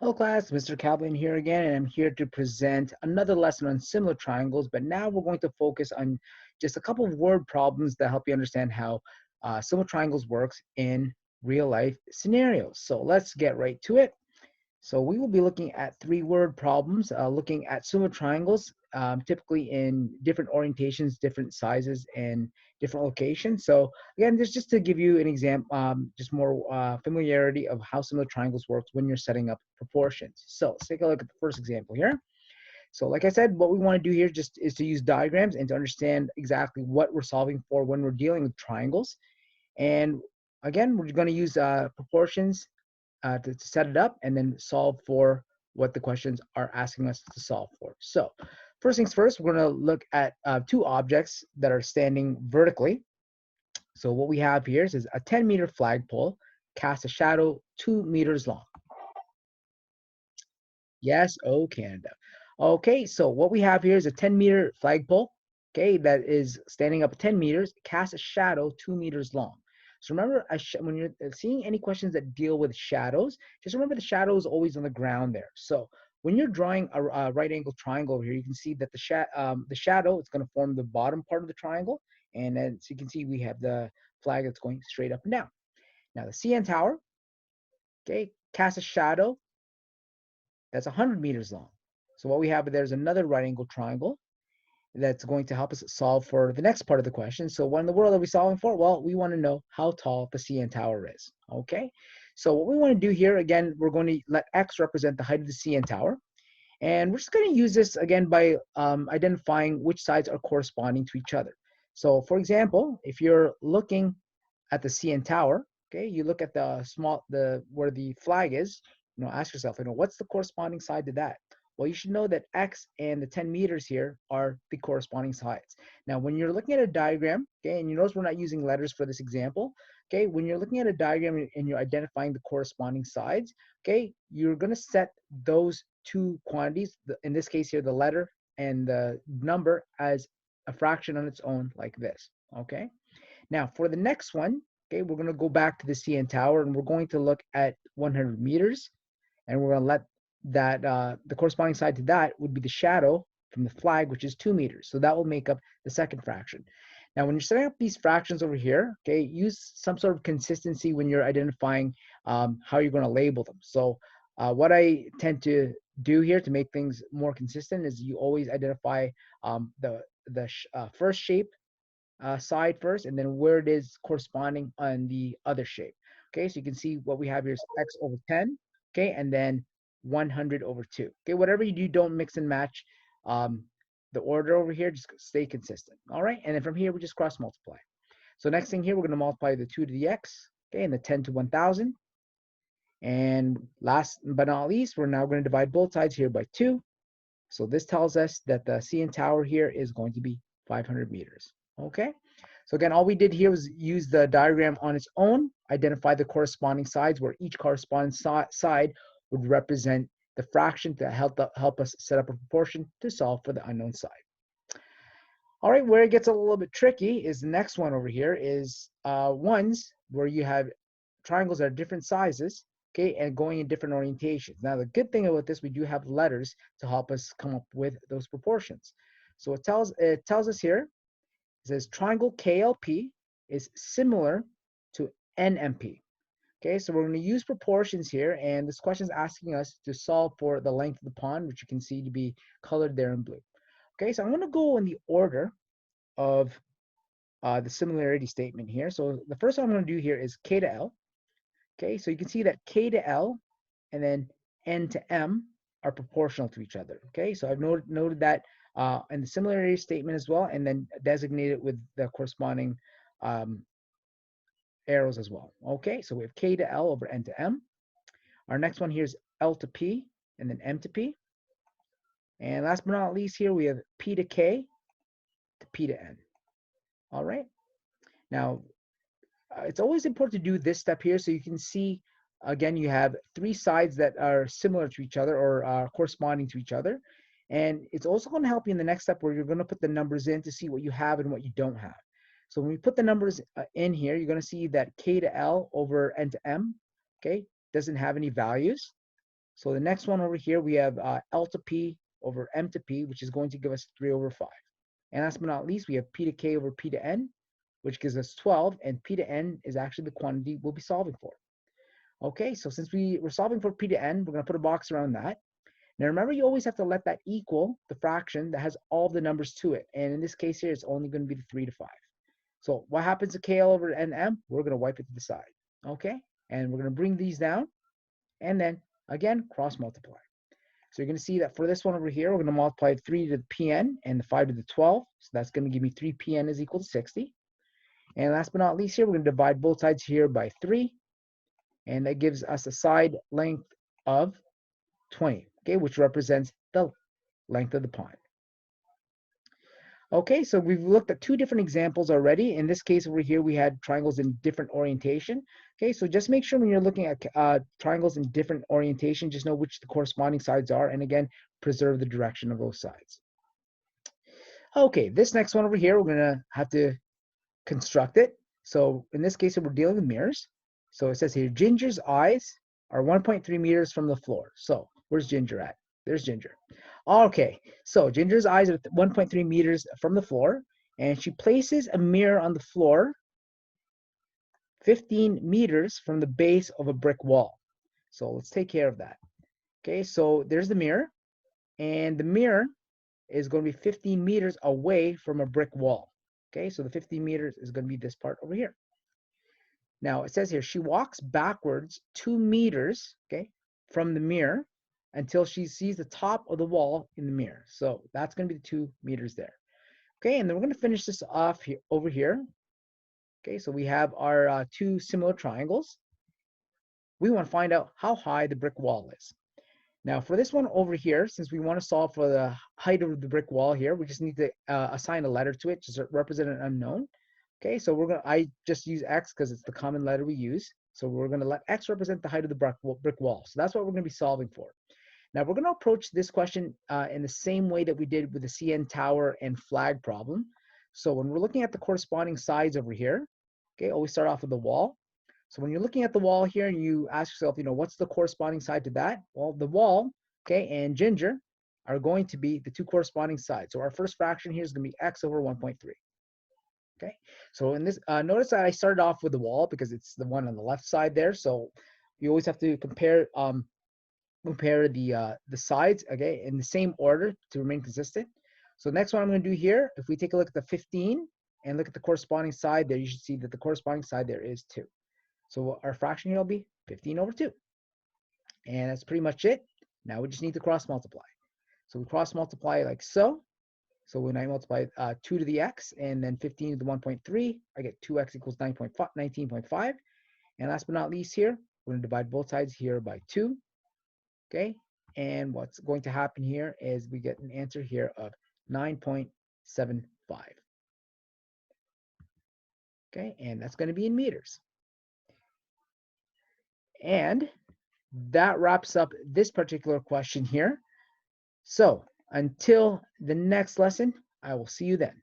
Hello class, Mr. Kaplan here again, and I'm here to present another lesson on similar triangles, but now we're going to focus on just a couple of word problems that help you understand how similar triangles works in real life scenarios. So let's get right to it. So we will be looking at three-word problems, looking at similar triangles, typically in different orientations, different sizes, and different locations. So again, just to give you an example, just more familiarity of how similar triangles work when you're setting up proportions. So let's take a look at the first example here. So like I said, what we want to do here just is to use diagrams and to understand exactly what we're solving for when we're dealing with triangles. And again, we're going to use proportions to set it up and then solve for what the questions are asking us to solve for. So first things first, we're going to look at two objects that are standing vertically. So what we have here is a 10-meter flagpole casts a shadow 2 meters long. Yes, oh Canada. Okay, so what we have here is a 10-meter flagpole, okay, that is standing up 10 meters, casts a shadow 2 meters long. So remember, when you're seeing any questions that deal with shadows, just remember the shadow is always on the ground there. So when you're drawing a right angle triangle over here, you can see that the shadow is going to form the bottom part of the triangle. And then, so you can see we have the flag that's going straight up and down. Now the CN Tower, okay, casts a shadow that's 100 meters long. So what we have there is another right angle triangle that's going to help us solve for the next part of the question. So what in the world are we solving for? Well, we want to know how tall the CN Tower is, okay? So what we want to do here, again, we're going to let X represent the height of the CN Tower. And we're just going to use this, again, by identifying which sides are corresponding to each other. So for example, if you're looking at the CN Tower, okay, you look at where the flag is, ask yourself, what's the corresponding side to that? Well, you should know that X and the 10 meters here are the corresponding sides. Now, when you're looking at a diagram, okay, and you notice we're not using letters for this example, okay, when you're looking at a diagram and you're identifying the corresponding sides, okay, you're going to set those two quantities, in this case here, the letter and the number, as a fraction on its own like this, okay? Now, for the next one, okay, we're going to go back to the CN Tower and we're going to look at 100 meters. And we're going to let that, the corresponding side to that would be the shadow from the flag, which is 2 meters. So that will make up the second fraction. Now, when you're setting up these fractions over here, okay, use some sort of consistency when you're identifying how you're going to label them. So what I tend to do here to make things more consistent is you always identify the first shape side first, and then where it is corresponding on the other shape. Okay, so you can see what we have here is x over 10, okay, and then 100 over 2. Okay, whatever you do, don't mix and match the order over here, just stay consistent. All right, and then from here, we just cross multiply. So next thing here, we're going to multiply the 2 to the x, okay, and the 10 to 1,000. And last but not least, we're now going to divide both sides here by 2. So this tells us that the CN Tower here is going to be 500 meters. Okay. So again, all we did here was use the diagram on its own, identify the corresponding sides where each corresponding side would represent the fraction to help us set up a proportion to solve for the unknown side. All right, where it gets a little bit tricky is the next one over here is ones where you have triangles that are different sizes, okay, and going in different orientations. Now, the good thing about this, we do have letters to help us come up with those proportions. So it tells us here, it says triangle KLP is similar to NMP. Okay, so we're going to use proportions here, and this question is asking us to solve for the length of the pond, which you can see to be colored there in blue. Okay, so I'm going to go in the order of the similarity statement here. So the first one I'm going to do here is K to L. Okay, so you can see that K to L and then N to M are proportional to each other. Okay, so I've noted that in the similarity statement as well, and then designate it with the corresponding arrows as well. Okay, so we have K to L over N to M. Our next one here is L to P and then M to P. And last but not least here, we have P to K to P to N. All right. Now, it's always important to do this step here so you can see, again, you have three sides that are similar to each other or are corresponding to each other. And it's also going to help you in the next step where you're going to put the numbers in to see what you have and what you don't have. So when we put the numbers in here, you're going to see that K to L over N to M, okay, doesn't have any values. So the next one over here, we have L to P over M to P, which is going to give us 3 over 5. And last but not least, we have P to K over P to N, which gives us 12, and P to N is actually the quantity we'll be solving for. Okay, so since we're solving for P to N, we're going to put a box around that. Now remember, you always have to let that equal the fraction that has all the numbers to it. And in this case here, it's only going to be the 3 to 5. So what happens to KL over NM? We're going to wipe it to the side. Okay, and we're going to bring these down, and then again, cross multiply. So you're going to see that for this one over here, we're going to multiply 3 to the Pn and the 5 to the 12. So that's going to give me 3Pn is equal to 60. And last but not least here, we're going to divide both sides here by 3. And that gives us a side length of 20, okay, which represents the length of the pond. Okay, so we've looked at 2 different examples already. In this case over here, we had triangles in different orientation. Okay, so just make sure when you're looking at triangles in different orientation, just know which the corresponding sides are, and again, preserve the direction of those sides. Okay, this next one over here, we're gonna have to construct it. So in this case, we're dealing with mirrors. So it says here, Ginger's eyes are 1.3 meters from the floor. So where's Ginger at? There's Ginger. Okay, so Ginger's eyes are 1.3 meters from the floor, and she places a mirror on the floor 15 meters from the base of a brick wall. So let's take care of that. Okay, so there's the mirror, and the mirror is going to be 15 meters away from a brick wall. Okay, so the 15 meters is going to be this part over here. Now it says here, she walks backwards 2 meters, okay, from the mirror until she sees the top of the wall in the mirror. So that's going to be the 2 meters there. Okay, and then we're going to finish this off here over here. Okay, so we have our 2 similar triangles. We want to find out how high the brick wall is. Now for this one over here, since we want to solve for the height of the brick wall here, we just need to assign a letter to it to represent an unknown. Okay, so I just use X because it's the common letter we use. So we're going to let X represent the height of the brick wall. So that's what we're going to be solving for. Now we're going to approach this question in the same way that we did with the CN tower and flag problem. So when we're looking at the corresponding sides over here, okay, always start off with the wall. So when you're looking at the wall here and you ask yourself, what's the corresponding side to that? Well, the wall, okay, and Ginger are going to be the 2 corresponding sides. So our first fraction here is going to be X over 1.3. Okay, so in this, notice that I started off with the wall because it's the one on the left side there. So you always have to compare the sides, okay, in the same order to remain consistent. So next one I'm going to do here, if we take a look at the 15 and look at the corresponding side there, you should see that the corresponding side there is 2. So our fraction here will be 15 over 2. And that's pretty much it. Now we just need to cross multiply. So we cross multiply like so. So when I multiply 2 to the x and then 15 to the 1.3, I get 2x equals 19.5. And last but not least here, we're going to divide both sides here by 2. Okay, and what's going to happen here is we get an answer here of 9.75. Okay, and that's going to be in meters. And that wraps up this particular question here. So until the next lesson, I will see you then.